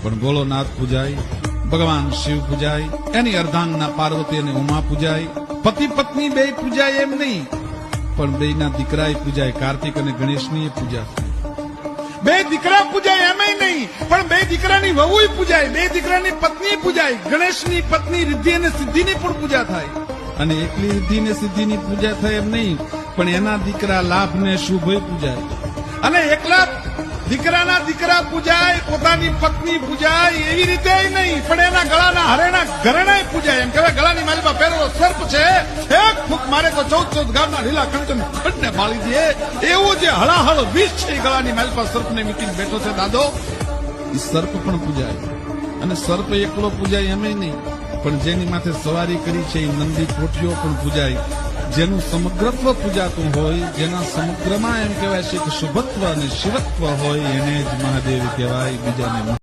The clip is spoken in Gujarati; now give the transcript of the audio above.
પણ ભોળોનાથ પૂજાય, ભગવાન શિવ પૂજાય, એની અર્ધાંગના પાર્વતી અને ઉમા પૂજાય, પતિ પત્ની બે પૂજાય એમ નહીં, પણ બેના દીકરાએ પૂજાય, કાર્તિક અને ગણેશની પૂજા થાય. બે દીકરા પૂજાય એમય નહીં, પણ બે દીકરાની વહુય પૂજાય, બે દીકરાની પત્ની પૂજાય, ગણેશની પત્ની રિદ્ધિ અને સિદ્ધિની પણ પૂજા થાય. અને એકલી રિદ્ધિ ને સિદ્ધિની પૂજા થાય એમ નહીં, પણ એના દીકરા લાભ ને શુભય પૂજાય. અને એકલા દીકરાના દીકરા પૂજાય, પોતાની પત્ની પૂજાય એવી રીતે નહીં, પણ એના ગળાના હરેના ઘરેણાય પૂજાય. એમ કહેવાય ગળાની માલિકા પહેરેલો સર્પ છે, એક ફૂંક મારે તો 14 ગામના લીલા કંચન ખંડને બાળી દે, એવું જે હળાહળ વિષ છે એ ગળાની માલિકા સર્પને મીટીને બેઠો છે દાદો. એ સર્પ પણ પૂજાય. અને સર્પ એકલો પૂજાય એમ નહીં, પણ જેની માથે સવારી કરી છે એ નંદી કોઠીઓ પણ પૂજાય. જેનું સમગ્રત્વ પૂજાતું હોય, જેના સમગ્રમાં એમ કહેવાય છે કે શુભત્વ અને શિવત્વ હોય, એને જ મહાદેવ કહેવાય. બીજાને